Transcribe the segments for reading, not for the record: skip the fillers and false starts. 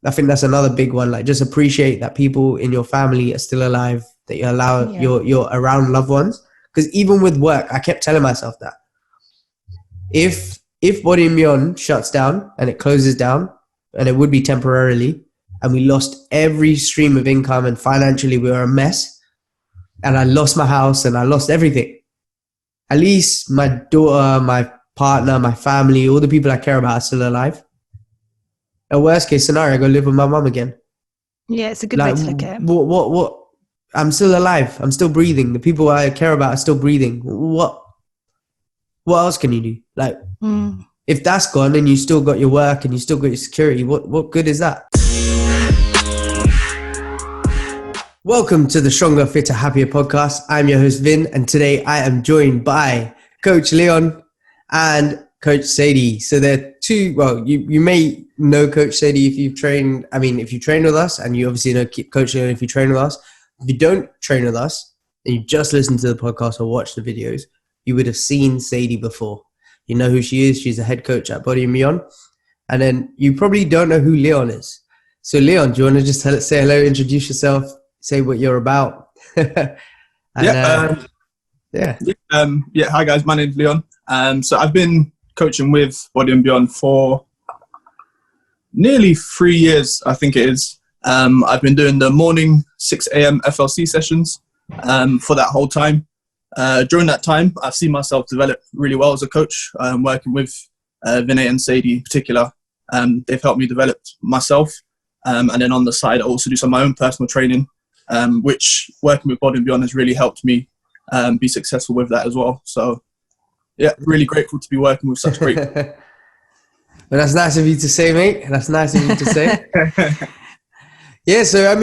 I think that's another big one. Like, just appreciate that people in your family are still alive, that you allow you're around loved ones. Because even with work, I kept telling myself that if Body+beyond shuts down and it closes down, and it would be temporarily, and we lost every stream of income and financially we were a mess, and I lost my house and I lost everything, at least my daughter, my partner, my family, all the people I care about are still alive. A worst case scenario, I go live with my mum again. Yeah, it's a good way to look at it. What? I'm still alive. I'm still breathing. The people I care about are still breathing. What else can you do? Like, if that's gone and you still got your work and you still got your security, what good is that? Welcome to the Stronger, Fitter, Happier podcast. I'm your host, Vin, and today I am joined by Coach Leon and Coach Sadie. So they're two, well, you may know Coach Sadie if you've trained, if you train with us, and you obviously know Coach Leon if you train with us. If you don't train with us and you just listen to the podcast or watch the videos, you would have seen Sadie before. You know who she is. She's a head coach at Body+beyond. And then you probably don't know who Leon is. So Leon, do you want to just say hello, introduce yourself, say what you're about? Hi guys, my name's Leon. So I've been coaching with Body+beyond for nearly 3 years, I think it is. I've been doing the morning 6 a.m. FLC sessions for that whole time. During that time, I've seen myself develop really well as a coach, working with Vinay and Sadie in particular. They've helped me develop myself. And then on the side, I also do some of my own personal training, which working with Body+beyond has really helped me be successful with that as well. So, yeah, really grateful to be working with such great people. Well, that's nice of you to say, mate. That's nice of you to say. Yeah, so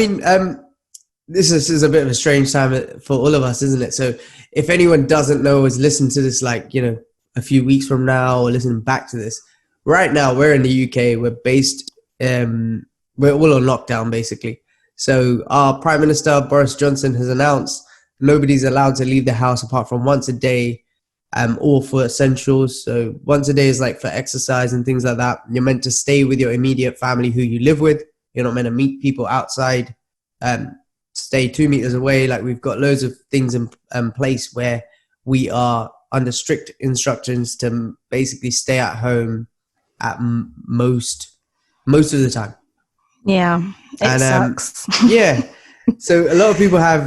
this is a bit of a strange time for all of us, isn't it? So if anyone doesn't know, is listen to this a few weeks from now or listen back to this. Right now, we're in the UK. We're based, we're all on lockdown, basically. So our Prime Minister, Boris Johnson, has announced nobody's allowed to leave the house apart from once a day, all for essentials. So once a day is like for exercise and things like that. You're meant to stay with your immediate family who you live with. You're not meant to meet people outside, stay 2 meters away. Like, we've got loads of things in place where we are under strict instructions to basically stay at home at most of the time. Yeah, it sucks. Yeah. So a lot of people have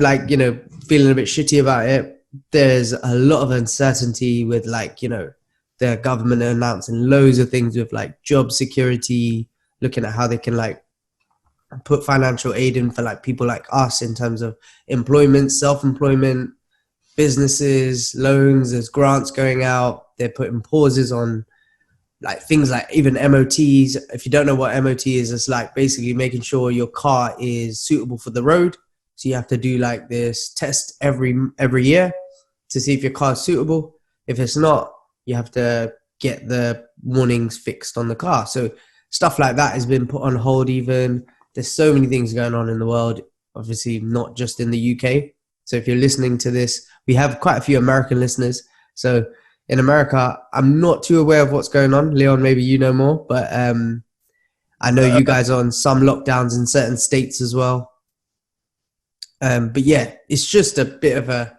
feeling a bit shitty about it. There's a lot of uncertainty with the government announcing loads of things with job security, looking at how they can put financial aid in for people like us in terms of employment, self-employment, businesses, loans. There's grants going out. They're putting pauses on things like even MOTs. If you don't know what MOT is, it's basically making sure your car is suitable for the road. So you have to do this test every year to see if your car is suitable. If it's not, you have to get the warnings fixed on the car. So stuff like that has been put on hold even. There's so many things going on in the world, obviously not just in the UK. So if you're listening to this, we have quite a few American listeners. So in America, I'm not too aware of what's going on. Leon, maybe you know more, but I know you guys are on some lockdowns in certain states as well. But yeah, it's just a bit of a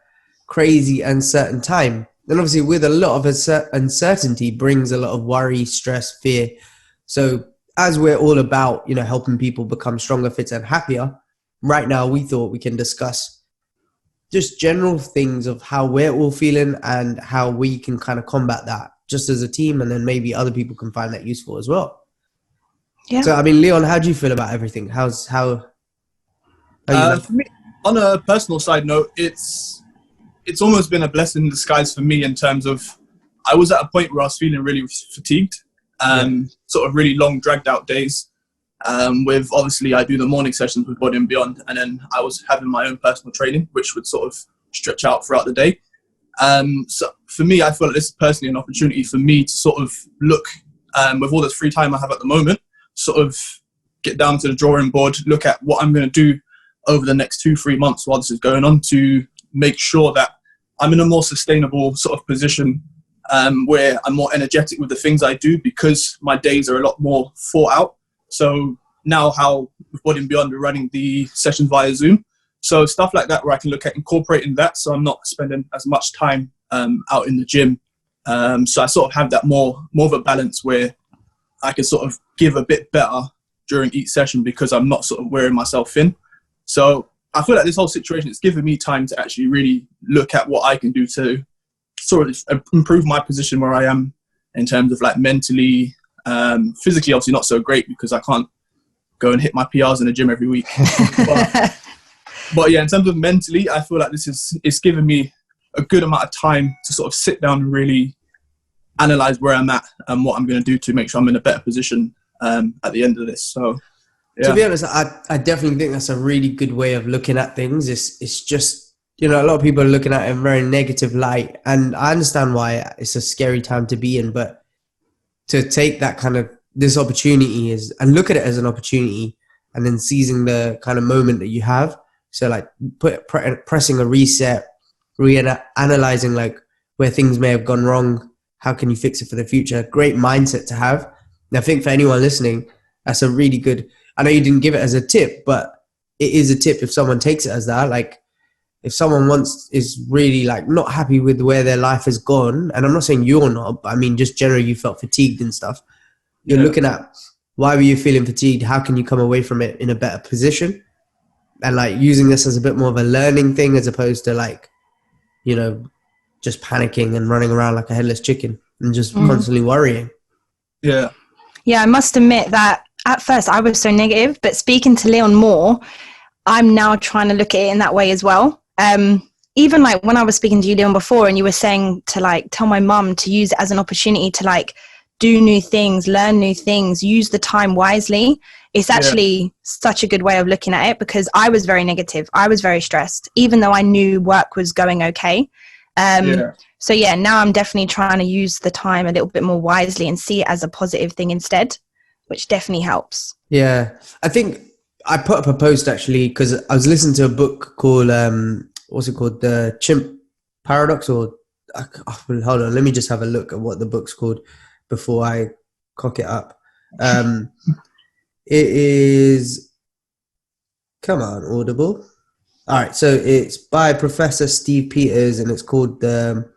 crazy, uncertain time. And obviously with a lot of uncertainty brings a lot of worry, stress, fear. So as we're all about, helping people become stronger, fitter, and happier, right now we thought we can discuss just general things of how we're all feeling and how we can kind of combat that just as a team, and then maybe other people can find that useful as well. Yeah. So, Leon, how do you feel about everything? How for me, on a personal side note, it's almost been a blessing in disguise for me in terms of I was at a point where I was feeling really fatigued. Sort of really long dragged out days with obviously I do the morning sessions with Body+beyond, and then I was having my own personal training which would sort of stretch out throughout the day. So for me, I feel like this is personally an opportunity for me to sort of look with all this free time I have at the moment, sort of get down to the drawing board, look at what I'm going to do over the next 2-3 months while this is going on to make sure that I'm in a more sustainable sort of position where I'm more energetic with the things I do because my days are a lot more thought out. So now how with Body and Beyond we're running the sessions via Zoom. So stuff like that where I can look at incorporating that, so I'm not spending as much time out in the gym. So I sort of have that more of a balance where I can sort of give a bit better during each session because I'm not sort of wearing myself thin. So I feel like this whole situation, it's given me time to actually really look at what I can do to sort of improve my position where I am in terms of like mentally, physically obviously not so great because I can't go and hit my PRs in the gym every week. But yeah, in terms of mentally, I feel like it's given me a good amount of time to sort of sit down and really analyze where I'm at and what I'm going to do to make sure I'm in a better position at the end of this. So, yeah. To be honest, I definitely think that's a really good way of looking at things. It's just, you know, a lot of people are looking at it in a very negative light, and I understand why it's a scary time to be in, but to take that kind of, this opportunity is, and look at it as an opportunity and then seizing the kind of moment that you have. So like pressing a reset, analyzing like where things may have gone wrong. How can you fix it for the future? Great mindset to have. And I think for anyone listening, that's a really good, I know you didn't give it as a tip, but it is a tip if someone takes it as that. Like if someone is really like not happy with where their life has gone, and I'm not saying you're not, but I mean just generally you felt fatigued and stuff. You're looking at why were you feeling fatigued? How can you come away from it in a better position? And like using this as a bit more of a learning thing as opposed to like, you know, just panicking and running around like a headless chicken and just constantly worrying. Yeah. Yeah, I must admit that at first I was so negative, but speaking to Leon more, I'm now trying to look at it in that way as well. Even like when I was speaking to you, Leon, before, and you were saying to like tell my mum to use it as an opportunity to like do new things, learn new things, use the time wisely. It's actually such a good way of looking at it because I was very negative. I was very stressed, even though I knew work was going okay. So yeah, now I'm definitely trying to use the time a little bit more wisely and see it as a positive thing instead, which definitely helps. Yeah. I think I put up a post actually because I was listening to a book called, what's it called? The Chimp Paradox, or hold on, let me just have a look at what the book's called before I cock it up. It is, come on, Audible. All right, so it's by Professor Steve Peters, and it's called the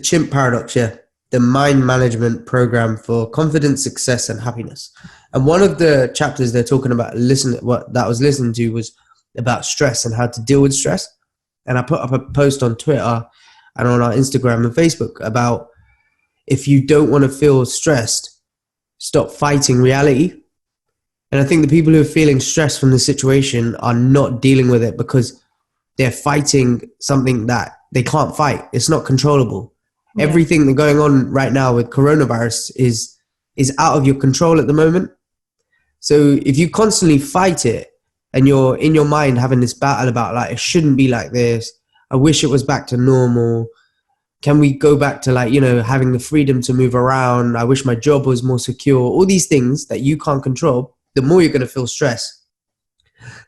Chimp Paradox. Yeah, the Mind Management Program for Confidence, Success, and Happiness. And one of the chapters they're talking about, what that I was listening to was about stress and how to deal with stress. And I put up a post on Twitter and on our Instagram and Facebook about if you don't want to feel stressed, stop fighting reality. And I think the people who are feeling stress from the situation are not dealing with it because they're fighting something that they can't fight. It's not controllable. Yeah. Everything that's going on right now with coronavirus is out of your control at the moment. So if you constantly fight it and you're in your mind having this battle about like, it shouldn't be like this, I wish it was back to normal. Can we go back to like, you know, having the freedom to move around? I wish my job was more secure. All these things that you can't control, the more you're going to feel stress,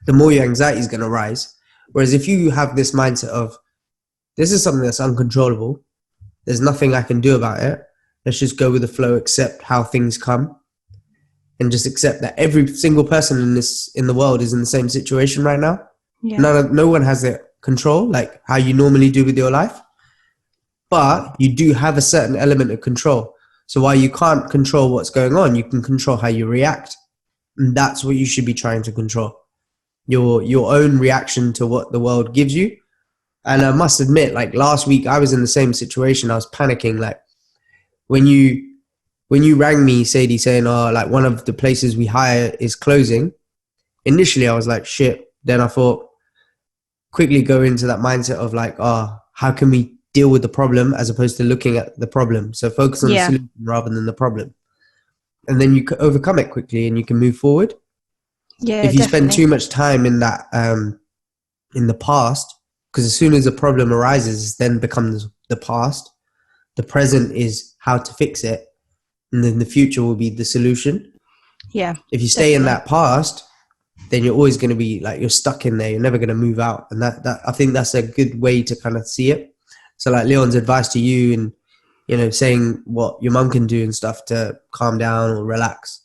the more your anxiety is going to rise. Whereas if you have this mindset of, this is something that's uncontrollable, there's nothing I can do about it, let's just go with the flow, accept how things come, and just accept that every single person in the world is in the same situation right now. Yeah. No one has their control, like how you normally do with your life. But you do have a certain element of control. So while you can't control what's going on, you can control how you react. And that's what you should be trying to control. Your own reaction to what the world gives you. And I must admit, like last week, I was in the same situation. I was panicking. Like when you rang me, Sadie, saying, oh, like one of the places we hire is closing. Initially, I was like, shit. Then I thought, quickly go into that mindset of like, oh, how can we deal with the problem as opposed to looking at the problem? So focus on the solution rather than the problem. And then you can overcome it quickly and you can move forward. Yeah, if you spend too much time in that, in the past, because as soon as a problem arises, then becomes the past. The present is how to fix it. And then the future will be the solution. Yeah. If you stay in that past, then you're always going to be like, you're stuck in there. You're never going to move out. And that I think that's a good way to kind of see it. So like Leon's advice to you and you know, saying what your mum can do and stuff to calm down or relax.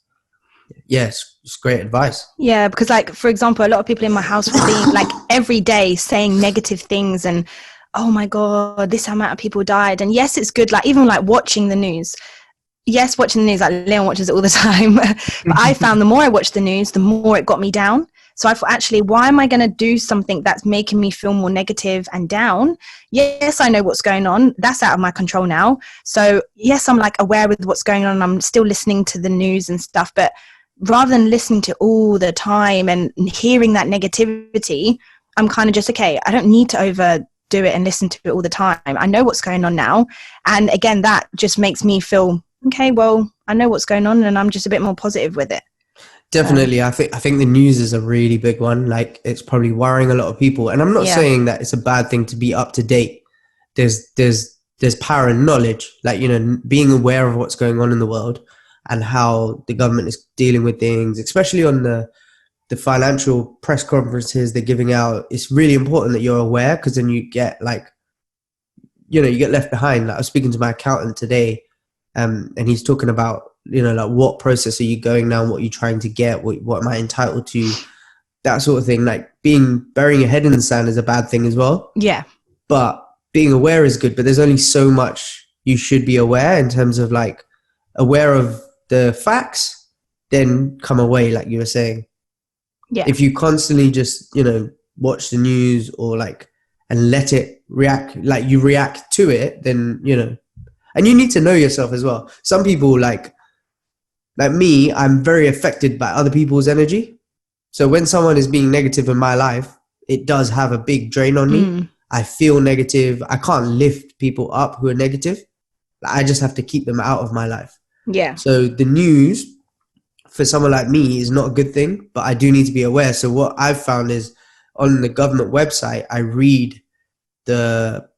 Yes, it's great advice. Yeah, because like, for example, a lot of people in my house will be like every day saying negative things and, oh my God, this amount of people died. And yes, it's good. Like even like watching the news. Yes, watching the news, like Leon watches it all the time. But I found the more I watched the news, the more it got me down. So I thought, actually, why am I going to do something that's making me feel more negative and down? Yes, I know what's going on. That's out of my control now. So yes, I'm like aware with what's going on. I'm still listening to the news and stuff. But rather than listening to all the time and hearing that negativity, I'm kind of just, okay, I don't need to overdo it and listen to it all the time. I know what's going on now. And again, that just makes me feel, okay, well, I know what's going on and I'm just a bit more positive with it. Definitely. I think the news is a really big one. Like it's probably worrying a lot of people. And I'm not saying that it's a bad thing to be up to date. There's power in knowledge, like, you know, being aware of what's going on in the world and how the government is dealing with things, especially on the financial press conferences they're giving out. It's really important that you're aware, because then you get like, you know, you get left behind. Like I was speaking to my accountant today, and he's talking about, you know, like what process are you going down, what are you trying to get, what am I entitled to, that sort of thing. Like burying your head in the sand is a bad thing as well. Yeah. But being aware is good, but there's only so much you should be aware in terms of like aware of the facts, then come away, like you were saying. Yeah. If you constantly just, you know, watch the news or like, and let it react, like you react to it, then, you know, and you need to know yourself as well. Some people like me, I'm very affected by other people's energy. So when someone is being negative in my life, it does have a big drain on me. I feel negative. I can't lift people up who are negative. I just have to keep them out of my life. Yeah. So the news for someone like me is not a good thing, but I do need to be aware. So what I've found is on the government website, I read the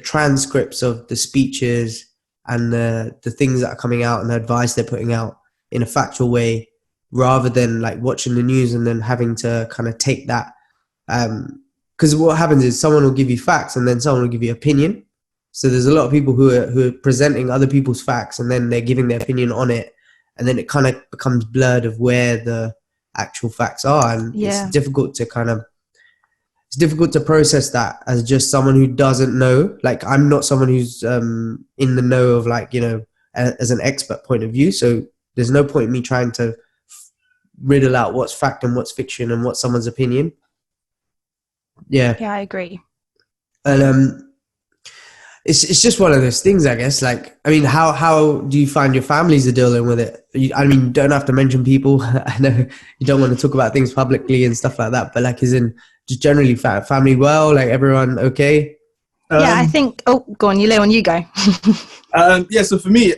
transcripts of the speeches and the things that are coming out and the advice they're putting out in a factual way, rather than like watching the news and then having to kind of take that. Because what happens is someone will give you facts and then someone will give you opinion. So there's a lot of people who are presenting other people's facts and then they're giving their opinion on it. And then it kind of becomes blurred of where the actual facts are. And it's difficult to process that as just someone who doesn't know. Like I'm not someone who's in the know of, like, you know, as an expert point of view. So there's no point in me trying to riddle out what's fact and what's fiction and what's someone's opinion. Yeah. Yeah, I agree. And it's just one of those things, I guess. Like, I mean, how do you find your families are dealing with it? I mean, you don't have to mention people. I know you don't want to talk about things publicly and stuff like that, but like, as in just generally family well, like everyone okay? Yeah, I think, oh, go on, Leon, you go. Yeah, so for me,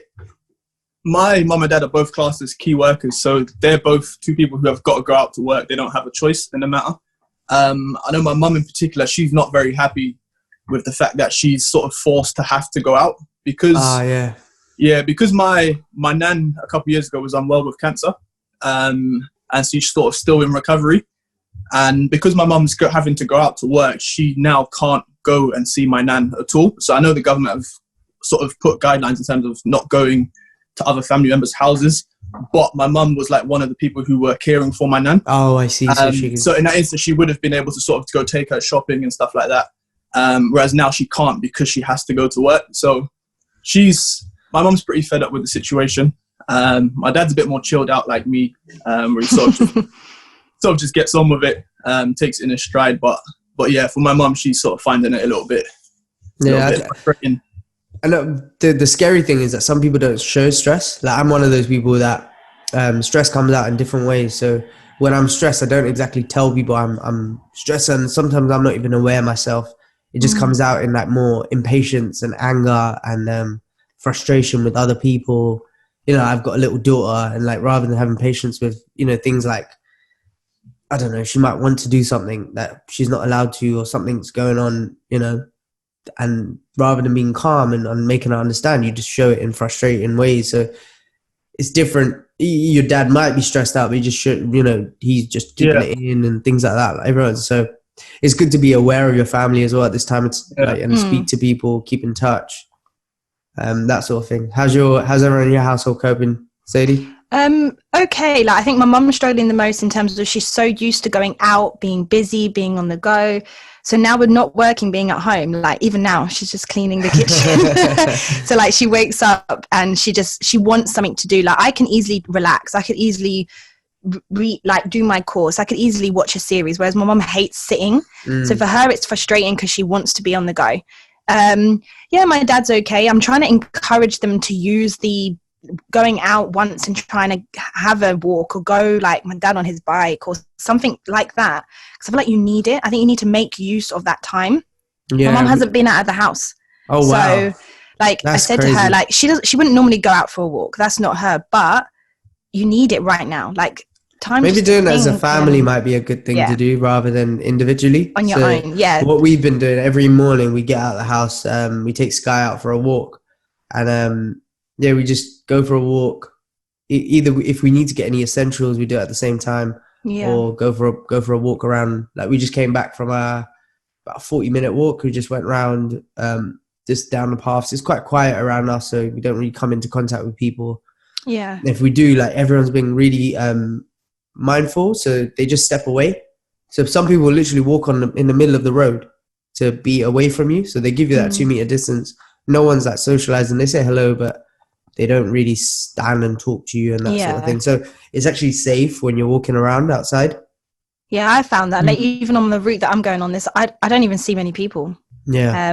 my mum and dad are both classed as key workers. So they're both two people who have got to go out to work. They don't have a choice in the matter. I know my mum in particular, she's not very happy with the fact that she's sort of forced to have to go out because because my nan a couple of years ago was unwell with cancer, and she's sort of still in recovery, and because my mum's having to go out to work, she now can't go and see my nan at all. So I know the government have sort of put guidelines in terms of not going to other family members' houses, but my mum was like one of the people who were caring for my nan. Oh, I see. So in that instance, she would have been able to sort of go take her shopping and stuff like that. Whereas now she can't because she has to go to work. So my mum's pretty fed up with the situation. My dad's a bit more chilled out like me, where he sort of just gets on with it, takes it in a stride. But yeah, for my mum, she's sort of finding it a little bit frustrating. And the scary thing is that some people don't show stress. Like I'm one of those people that stress comes out in different ways. So when I'm stressed, I don't exactly tell people I'm stressed, and sometimes I'm not even aware myself. It just comes out in like more impatience and anger and frustration with other people. You know, I've got a little daughter, and like rather than having patience with, you know, things like, I don't know, she might want to do something that she's not allowed to, or something's going on, you know, and rather than being calm and making her understand, you just show it in frustrating ways. So it's different. Your dad might be stressed out, but you just should, you know, he's just keeping it in and things like that. Like everyone. So it's good to be aware of your family as well at this time. It's like, and speak to people, keep in touch. that sort of thing. How's everyone in your household coping, Sadie? Okay, like I think my mum's struggling the most in terms of she's so used to going out, being busy, being on the go. So now we're not working, being at home. Like even now, she's just cleaning the kitchen. So like she wakes up and she wants something to do. Like I can easily relax. I could easily do my course. I could easily watch a series, whereas my mum hates sitting. So for her, it's frustrating because she wants to be on the go. Yeah, my dad's okay. I'm trying to encourage them to use the going out once and trying to have a walk, or go like my dad on his bike or something like that, because I feel like you need it. I think you need to make use of that time. My mom hasn't been out of the house. Oh wow. So like That's I said crazy. to her, like she wouldn't normally go out for a walk, that's not her, but you need it right now. Like time Maybe doing that as a family might be a good thing to do rather than individually on your own. What we've been doing every morning, we get out of the house, we take Sky out for a walk, and we just go for a walk. Either if we need to get any essentials, we do it at the same time, or go for a walk around. Like we just came back from about a 40-minute walk. We just went around just down the paths. It's quite quiet around us, so we don't really come into contact with people. Yeah. And if we do, like everyone's being really mindful, so they just step away. So some people literally walk in the middle of the road to be away from you. So they give you that 2-meter distance. No one's like socializing. They say hello, but they don't really stand and talk to you and that sort of thing. So it's actually safe when you're walking around outside. Yeah, I found that. Like even on the route that I'm going on, I don't even see many people. Yeah.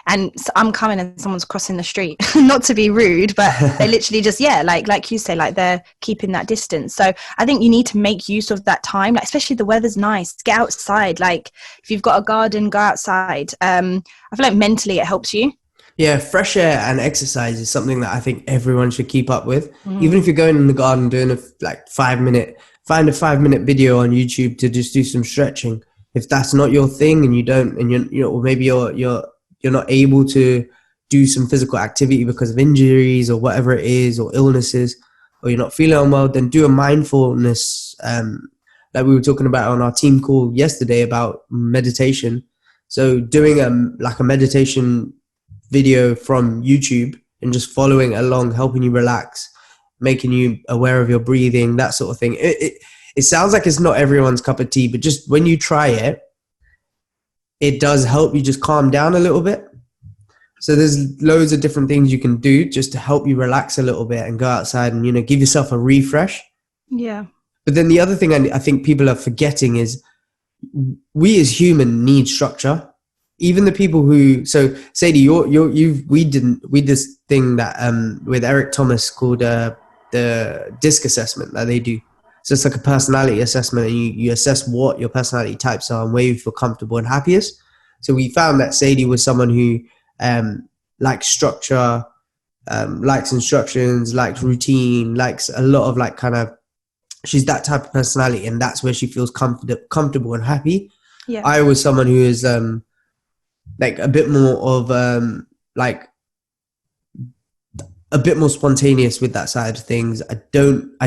And so I'm coming and someone's crossing the street. Not to be rude, but they literally just like you say, like they're keeping that distance. So I think you need to make use of that time, like especially the weather's nice. Get outside. Like if you've got a garden, go outside. I feel like mentally it helps you. Yeah, fresh air and exercise is something that I think everyone should keep up with. Even if you're going in the garden doing find a 5-minute video on YouTube to just do some stretching. If that's not your thing and or maybe you're not able to do some physical activity because of injuries or whatever it is, or illnesses, or you're not feeling well, then do a mindfulness, like we were talking about on our team call yesterday about meditation. So doing a meditation video from YouTube and just following along, helping you relax, making you aware of your breathing, that sort of thing. It sounds like it's not everyone's cup of tea, but just when you try it, it does help you just calm down a little bit. So there's loads of different things you can do just to help you relax a little bit and go outside and, give yourself a refresh. Yeah. But then the other thing I think people are forgetting is we as human need structure. Even the people who, so Sadie, we did this thing that with Eric Thomas called the DISC assessment that they do. So it's like a personality assessment, and you assess what your personality types are and where you feel comfortable and happiest. So we found that Sadie was someone who likes structure, likes instructions, likes routine, likes a lot of she's that type of personality, and that's where she feels comfortable and happy. Yeah. I was someone who is a bit more of a bit more spontaneous with that side of things. I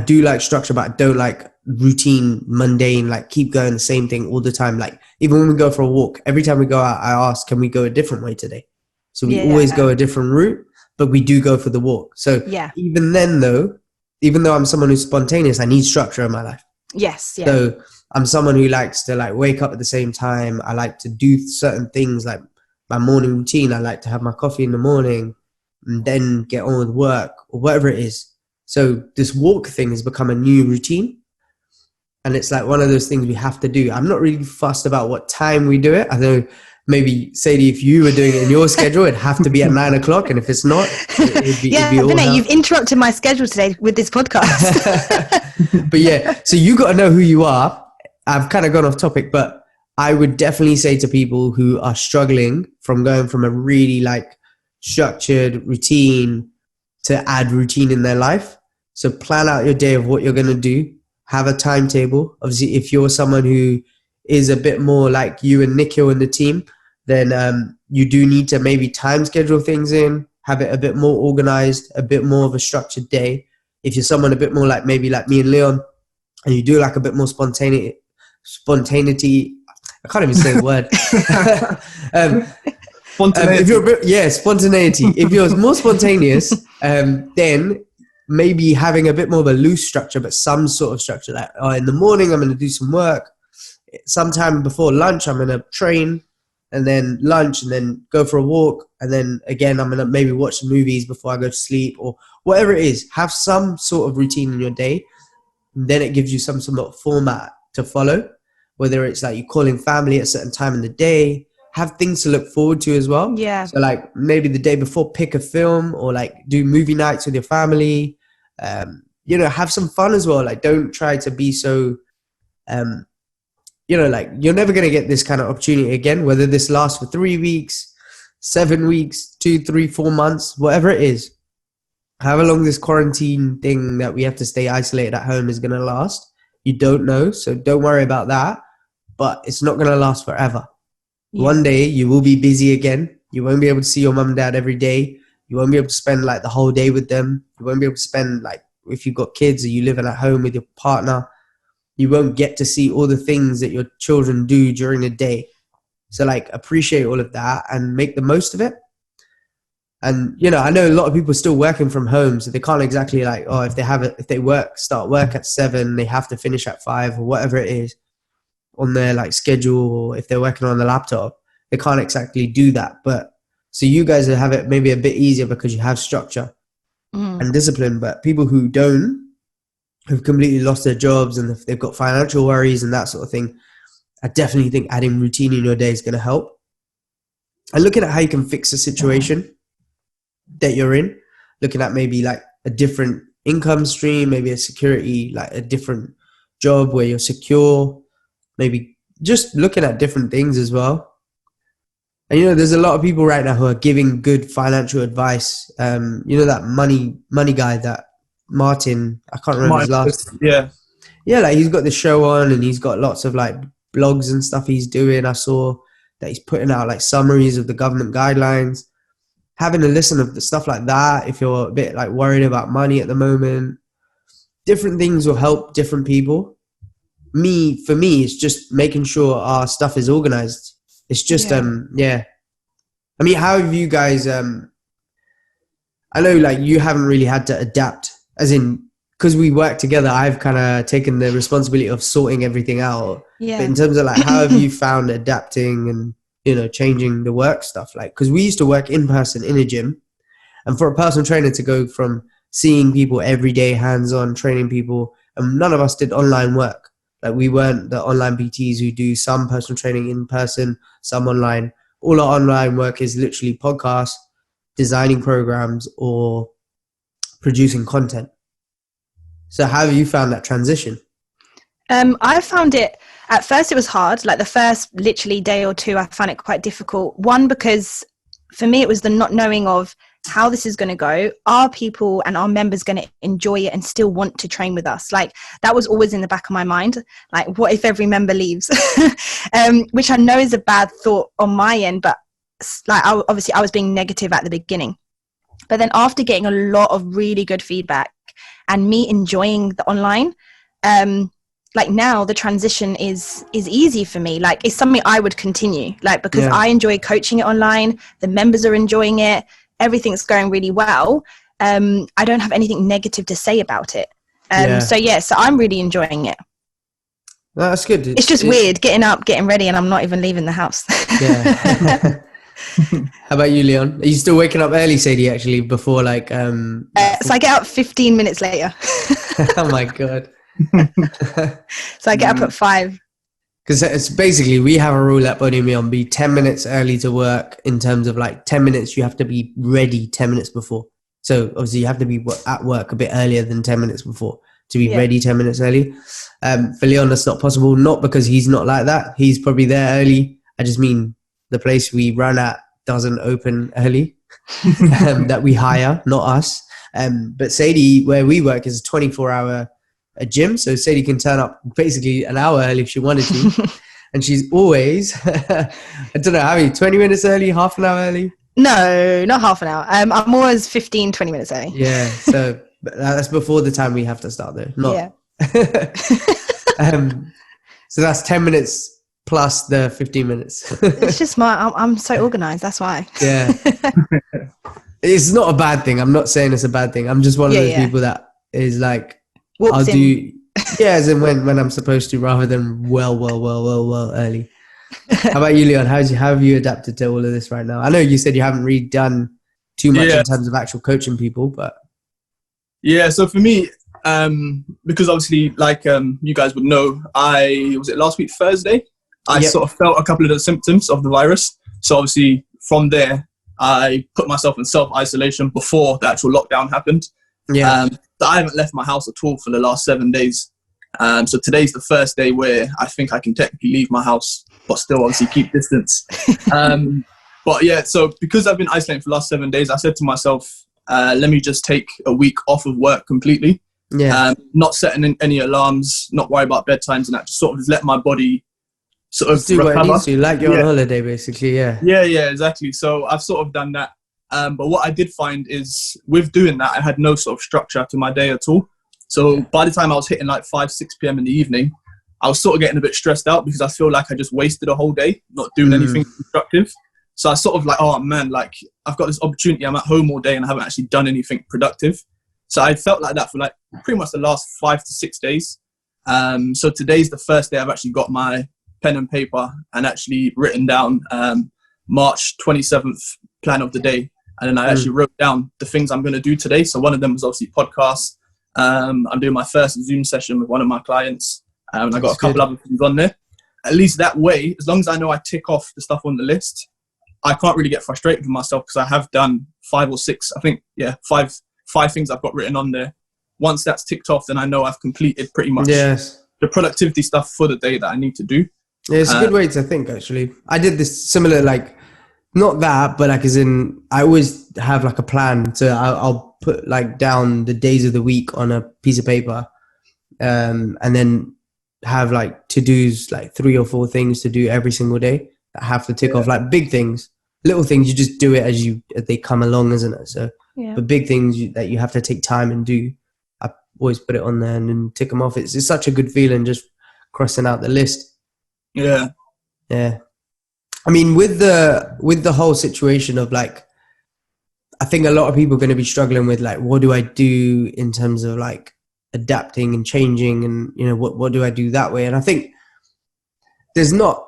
do like structure, but I don't like routine, mundane, like keep going the same thing all the time. Like even when we go for a walk, every time we go out, I ask, can we go a different way today? So we always go a different route, but we do go for the walk. So even then though, even though I'm someone who's spontaneous, I need structure in my life. Yes. Yeah. So I'm someone who likes to wake up at the same time. I like to do certain things, like my morning routine. I like to have my coffee in the morning and then get on with work or whatever it is. So this walk thing has become a new routine. And it's like one of those things we have to do. I'm not really fussed about what time we do it. I know maybe, Sadie, if you were doing it in your schedule, it'd have to be at 9 o'clock. And if it's not, it'd be Vinay, you've interrupted my schedule today with this podcast. But yeah, so you got to know who you are. I've kind of gone off topic, but I would definitely say to people who are struggling from going from a really structured routine to add routine in their life. So plan out your day of what you're going to do. Have a timetable. Obviously, if you're someone who is a bit more like you and Nikhil in the team, then you do need to maybe time schedule things in, have it a bit more organized, a bit more of a structured day. If you're someone a bit more like maybe like me and Leon, and you do a bit more spontaneity, I can't even say the word. Spontaneity. If you're spontaneity. If you're more spontaneous, then maybe having a bit more of a loose structure, but some sort of structure. Like, in the morning, I'm going to do some work. Sometime before lunch, I'm going to train, and then lunch, and then go for a walk. And then again, I'm going to maybe watch some movies before I go to sleep, or whatever it is. Have some sort of routine in your day. And then it gives you some sort of format to follow, whether it's like you calling family at a certain time in the day. Have things to look forward to as well. Yeah. So like maybe the day before, pick a film, or like do movie nights with your family. Have some fun as well. Like, don't try to be so, like, you're never going to get this kind of opportunity again, whether this lasts for 3 weeks, 7 weeks, 2, 3, 4 months, whatever it is. However long this quarantine thing that we have to stay isolated at home is going to last, you don't know. So don't worry about that. But it's not going to last forever. Yeah. One day you will be busy again. You won't be able to see your mum and dad every day. You won't be able to spend like the whole day with them. You won't be able to spend, like, if you've got kids or you living at home with your partner, you won't get to see all the things that your children do during the day. So like, appreciate all of that and make the most of it. And, I know a lot of people are still working from home, so they can't exactly like, if they start work at 7, they have to finish at 5 or whatever it is on their like schedule, or if they're working on the laptop, they can't exactly do that. But so you guys have it maybe a bit easier because you have structure and discipline. But people who don't, who've completely lost their jobs and if they've got financial worries and that sort of thing, I definitely think adding routine in your day is going to help. And looking at how you can fix a situation that you're in, looking at maybe like a different income stream, maybe a security, like a different job where you're secure, maybe just looking at different things as well. And there's a lot of people right now who are giving good financial advice. That money guy, that Martin, I can't remember his last. Yeah, like he's got the show on and he's got lots of like blogs and stuff he's doing. I saw that he's putting out like summaries of the government guidelines. Having a listen of the stuff like that, if you're a bit like worried about money at the moment, different things will help different people. For me, it's just making sure our stuff is organized. It's just, I mean, how have you guys, I know like you haven't really had to adapt, as in, because we work together, I've kind of taken the responsibility of sorting everything out. Yeah. But in terms of like, how have you found adapting and, changing the work stuff? Like, because we used to work in person in a gym, and for a personal trainer to go from seeing people every day, hands-on, training people, and none of us did online work. Like, we weren't the online PTs who do some personal training in person, some online. All our online work is literally podcasts, designing programs, or producing content. So how have you found that transition? I found it, at first it was hard. Like the first literally day or two, I found it quite difficult. One, because for me, it was the not knowing of how this is going to go. Are people and our members going to enjoy it and still want to train with us? Like, that was always in the back of my mind. Like, what if every member leaves? Which I know is a bad thought on my end, but like, obviously I was being negative at the beginning. But then after getting a lot of really good feedback and me enjoying the online, like now the transition is easy for me. Like, it's something I would continue, like, because I enjoy coaching it online. The members are enjoying it. Everything's going really well. I don't have anything negative to say about it. So I'm really enjoying it. Well, that's good. It's just weird getting up, getting ready, and I'm not even leaving the house. Yeah. How about you, Leon? Are you still waking up early, Sadie, actually, before like... so I get up 15 minutes later. Oh my God. So I get up at 5. Because it's basically, we have a rule at Body+beyond, be 10 minutes early to work, in terms of like 10 minutes, you have to be ready 10 minutes before. So obviously you have to be at work a bit earlier than 10 minutes before to be ready 10 minutes early. For Leon, that's not possible, not because he's not like that. He's probably there early. I just mean the place we run at doesn't open early, that we hire, not us. But Sadie, where we work, is a 24-hour gym, so Sadie can turn up basically an hour early if she wanted to. And she's always I don't know how many, 20 minutes early, half an hour early? No, not half an hour. I'm always 15-20 minutes early. Yeah, so that's before the time we have to start though. So that's 10 minutes plus the 15 minutes. It's just I'm so organized. That's why. Yeah. It's not a bad thing. I'm not saying it's a bad thing. I'm just one of those people that is like, Walks I'll in. do, yeah, as in when I'm supposed to, rather than well early. How about you, Leon? How have you adapted to all of this right now? I know you said you haven't really done too much in terms of actual coaching people, but yeah. So for me, because obviously, like you guys would know, was it last week Thursday? I sort of felt a couple of the symptoms of the virus. So obviously, from there, I put myself in self-isolation before the actual lockdown happened. Yeah. So I haven't left my house at all for the last 7 days. So today's the first day where I think I can technically leave my house, but still obviously keep distance. But yeah, so because I've been isolating for the last 7 days, I said to myself, let me just take a week off of work completely. Yeah. Not setting in any alarms, not worry about bedtimes and that, just sort of let my body sort of do recover. What it needs to, like you're on holiday basically, yeah, exactly. So I've sort of done that. But what I did find is with doing that, I had no sort of structure to my day at all. So by the time I was hitting like 5-6 p.m. in the evening, I was sort of getting a bit stressed out because I feel like I just wasted a whole day not doing anything constructive. So I sort of like, oh man, like I've got this opportunity. I'm at home all day and I haven't actually done anything productive. So I felt like that for like pretty much the last 5 to 6 days. So today's the first day I've actually got my pen and paper and actually written down March 27th plan of the day. And then I actually wrote down the things I'm going to do today. So one of them was obviously podcasts. I'm doing my first Zoom session with one of my clients. And I got a couple other things on there. At least that way, as long as I know I tick off the stuff on the list, I can't really get frustrated with myself because I have done 5 or 6, I think, five things I've got written on there. Once that's ticked off, then I know I've completed pretty much the productivity stuff for the day that I need to do. Yeah, it's a good way to think, actually. I did this similar, like, not that, but like as in, I always have like a plan. So I'll put like down the days of the week on a piece of paper, and then have like to-dos, like 3 or 4 things to do every single day that have to tick off, like big things. Little things, you just do it as they come along, isn't it? So, but big things that you have to take time and do, I always put it on there and then tick them off. It's such a good feeling just crossing out the list. Yeah. I mean, with the whole situation of like, I think a lot of people are going to be struggling with like, what do I do in terms of like adapting and changing, and you know, what do I do that way? And I think there's not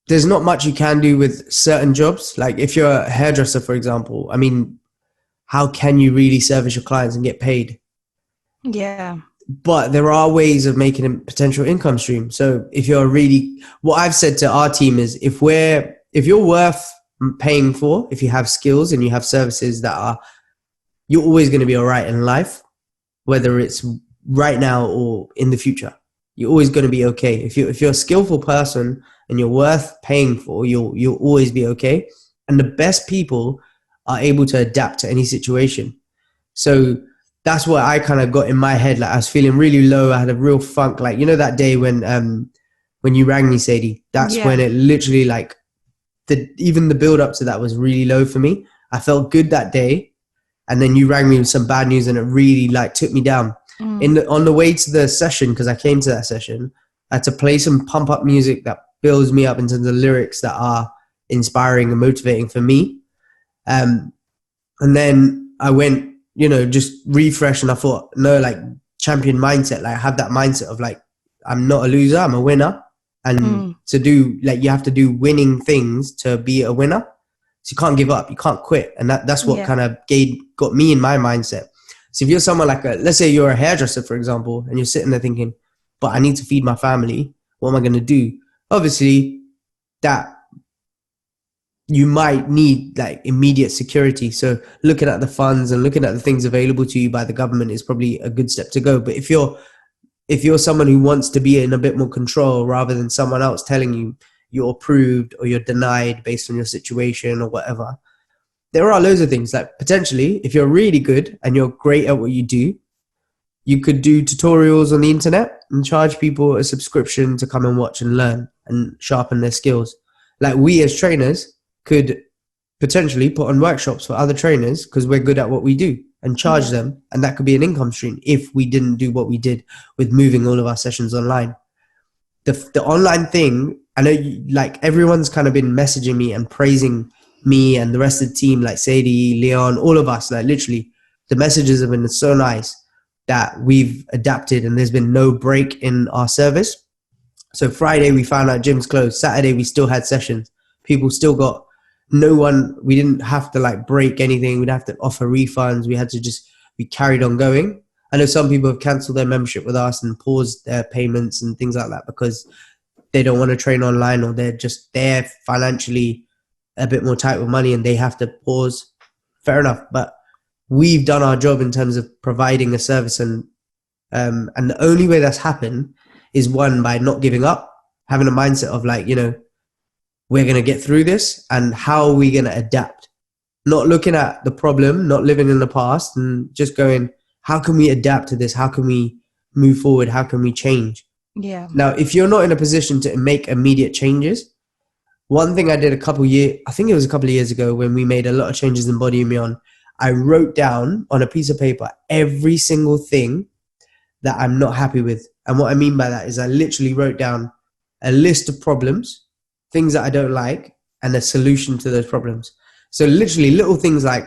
much you can do with certain jobs. Like if you're a hairdresser, for example, I mean, how can you really service your clients and get paid? Yeah. But there are ways of making a potential income stream. So if you're really, what I've said to our team is if you're worth paying for, if you have skills and you have services you're always going to be all right in life, whether it's right now or in the future, you're always going to be okay. If you're a skillful person and you're worth paying for, you'll always be okay. And the best people are able to adapt to any situation. So that's what I kind of got in my head. Like I was feeling really low. I had a real funk. Like, you know, that day when you rang me, Sadie, that's when it literally like even the build up to that was really low for me. I felt good that day. And then you rang me with some bad news and it really like took me down. On the way to the session, because I came to that session, I had to play some pump up music that builds me up into the lyrics that are inspiring and motivating for me. And then I went, you know, just refresh, and I thought, no, like champion mindset, like have that mindset of like, I'm not a loser, I'm a winner. And to do, like, you have to do winning things to be a winner. So you can't give up, you can't quit. And that's what kind of got me in my mindset. So if you're someone like let's say you're a hairdresser, for example, and you're sitting there thinking, but I need to feed my family, what am I going to do? Obviously that you might need like immediate security. So looking at the funds and looking at the things available to you by the government is probably a good step to go. But if you're someone who wants to be in a bit more control rather than someone else telling you you're approved or you're denied based on your situation or whatever, there are loads of things. Like potentially, if you're really good and you're great at what you do, you could do tutorials on the internet and charge people a subscription to come and watch and learn and sharpen their skills. Like we as trainers could potentially put on workshops for other trainers because we're good at what we do and charge them. And that could be an income stream if we didn't do what we did with moving all of our sessions online. The online thing I know like everyone's kind of been messaging me and praising me and the rest of the team, like Sadie, Leon, all of us, like literally the messages have been so nice that we've adapted and there's been no break in our service. So Friday we found out gyms closed. Saturday we still had sessions. People still got we didn't have to like break anything. We didn't have to offer refunds. We carried on going. I know some people have cancelled their membership with us and paused their payments and things like that because they don't want to train online, or they're financially a bit more tight with money and they have to pause. Fair enough. But we've done our job in terms of providing a service, and the only way that's happened is one, by not giving up, having a mindset of like, we're going to get through this, and how are we going to adapt? Not looking at the problem, not living in the past, and just going, how can we adapt to this? How can we move forward? How can we change? Yeah. Now, if you're not in a position to make immediate changes, one thing I did a couple of years ago when we made a lot of changes in Body+beyond, I wrote down on a piece of paper every single thing that I'm not happy with. And what I mean by that is I literally wrote down a list of problems, things that I don't like, and a solution to those problems. So literally little things like,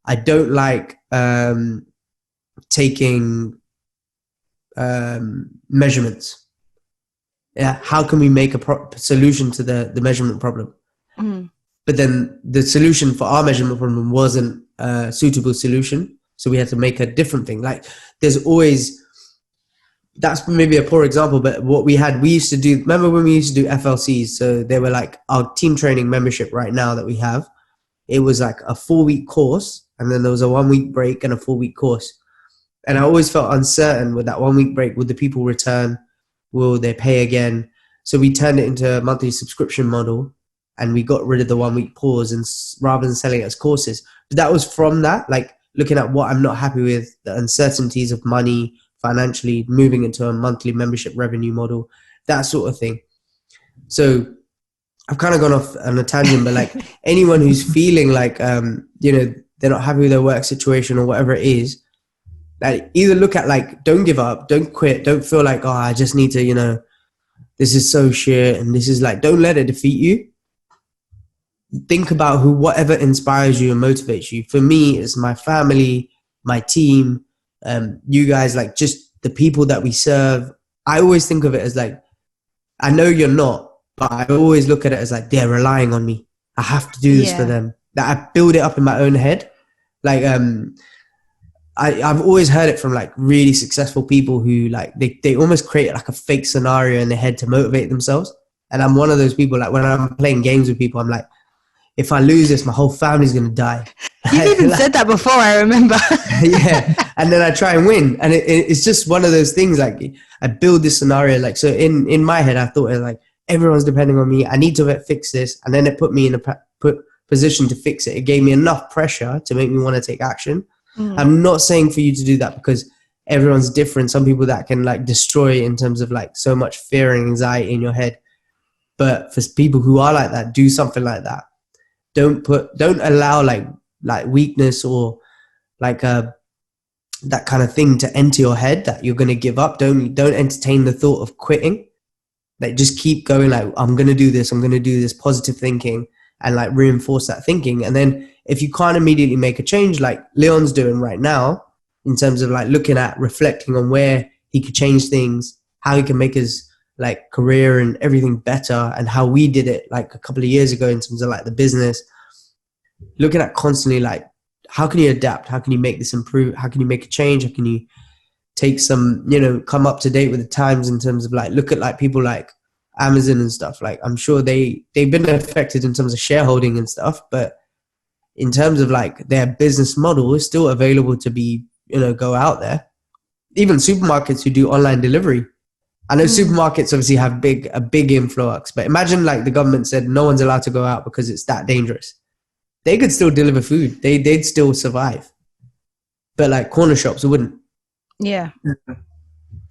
I don't like taking measurements. Yeah, how can we make a solution to the measurement problem? Mm. But then the solution for our measurement problem wasn't a suitable solution, so we had to make a different thing. Like that's maybe a poor example, but what we used to do, remember when we used to do FLCs? So they were like our team training membership right now that we have. It was like a 4-week course, and then there was a 1-week break and a 4-week course. And I always felt uncertain with that 1-week break. Would the people return? Will they pay again? So we turned it into a monthly subscription model, and we got rid of the 1-week pause, and rather than selling it as courses. But that was from that, like looking at what I'm not happy with, the uncertainties of money, financially, moving into a monthly membership revenue model, that sort of thing. So I've kind of gone off on a tangent, but like anyone who's feeling like, they're not happy with their work situation or whatever it is, like either look at like, don't give up, don't quit, don't feel like, oh, I just need to, this is so shit. And this is like, don't let it defeat you. Think about whatever inspires you and motivates you. For me, it's my family, my team, you guys, like just the people that we serve. I always think of it as like, I know you're not, but I always look at it as like, they're relying on me. I have to do this for them. That I build it up in my own head. Like, I've always heard it from like really successful people who like, they almost create like a fake scenario in their head to motivate themselves. And I'm one of those people, like when I'm playing games with people, I'm like, if I lose this, my whole family's going to die. You've even said that before, I remember. Yeah. And then I try and win. And it's just one of those things, like I build this scenario. Like, so in my head, I thought it like, everyone's depending on me. I need to fix this. And then it put me in a position to fix it. It gave me enough pressure to make me want to take action. Mm. I'm not saying for you to do that because everyone's different. Some people that can like destroy in terms of like so much fear and anxiety in your head. But for people who are like that, do something like that. Don't allow like weakness or like that kind of thing to enter your head that you're going to give up. Don't entertain the thought of quitting. Like just keep going. Like, I'm going to do this. I'm going to do this, positive thinking, and like reinforce that thinking. And then if you can't immediately make a change, like Leon's doing right now, in terms of like looking at reflecting on where he could change things, how he can make his like career and everything better, and how we did it like a couple of years ago in terms of like the business, looking at constantly like, how can you adapt? How can you make this improve? How can you make a change? How can you take some, come up to date with the times in terms of like, look at like people like Amazon and stuff. Like I'm sure they've been affected in terms of shareholding and stuff, but in terms of like their business model is still available to be, go out there. Even supermarkets who do online delivery. I know supermarkets obviously have a big influx, but imagine like the government said no one's allowed to go out because it's that dangerous. They could still deliver food. They'd still survive. But like corner shops wouldn't. Yeah. Do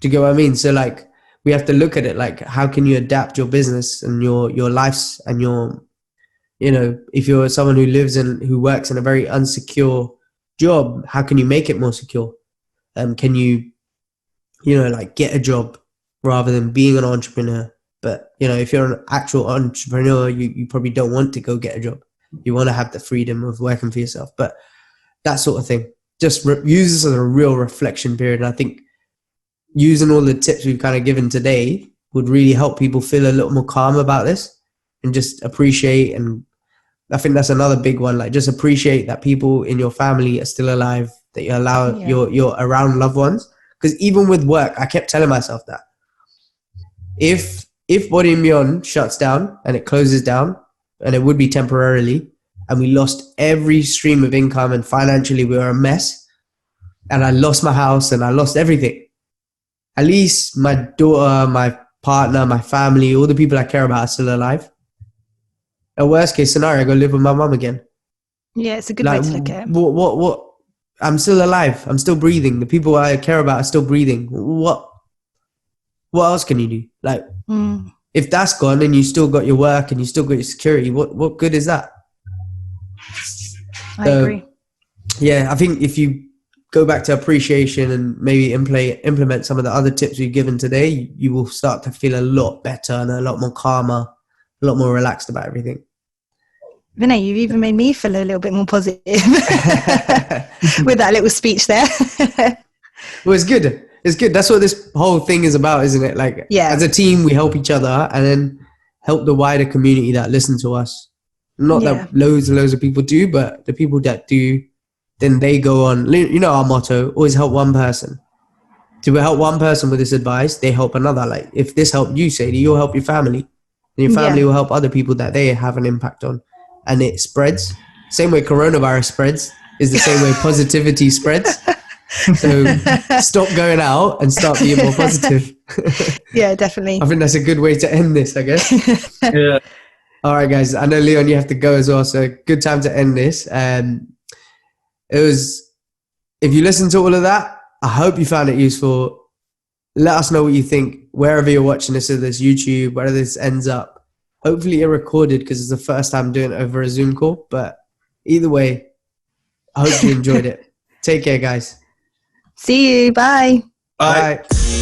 you get what I mean? So like we have to look at it like, how can you adapt your business and your lives and your, if you're someone who works in a very unsecure job, how can you make it more secure? Can you, like get a job rather than being an entrepreneur? But, you know, if you're an actual entrepreneur, you probably don't want to go get a job. You want to have the freedom of working for yourself. But that sort of thing. Just use this as a real reflection period. And I think using all the tips we've kind of given today would really help people feel a little more calm about this and just appreciate. And I think that's another big one. Like, just appreciate that people in your family are still alive, that you allow you're around loved ones. Because even with work, I kept telling myself that if Body+beyond shuts down and it closes down, and it would be temporarily, and we lost every stream of income and financially we were a mess, and I lost my house and I lost everything, at least my daughter, my partner, my family, all the people I care about are still alive. A worst case scenario, I go live with my mum again. Yeah, it's a good way to look at it. What? I'm still alive. I'm still breathing. The people I care about are still breathing. What else can you do? Like, if that's gone and you still got your work and you still got your security, what good is that? I agree. Yeah, I think if you go back to appreciation and maybe implement some of the other tips we've given today, you will start to feel a lot better and a lot more calmer, a lot more relaxed about everything. Vinay, you've even made me feel a little bit more positive with that little speech there. Well, it's good. It's good. That's what this whole thing is about, isn't it? Like, as a team, we help each other and then help the wider community that listen to us. Not that loads and loads of people do, but the people that do, then they go on. You know our motto, always help one person. To help one person with this advice, they help another. Like, if this helped you, Sadie, you'll help your family. And your family will help other people that they have an impact on. And it spreads. Same way coronavirus spreads is the same way positivity spreads. So stop going out and start being more positive. Yeah, definitely. I think that's a good way to end this, I guess. Yeah. All right, guys. I know, Leon, you have to go as well. So good time to end this. It was, if you listen to all of that, I hope you found it useful. Let us know what you think, wherever you're watching this, whether it's YouTube, wherever this ends up. Hopefully you're recorded because it's the first time doing it over a Zoom call. But either way, I hope you enjoyed it. Take care, guys. See you. Bye. Bye. Bye.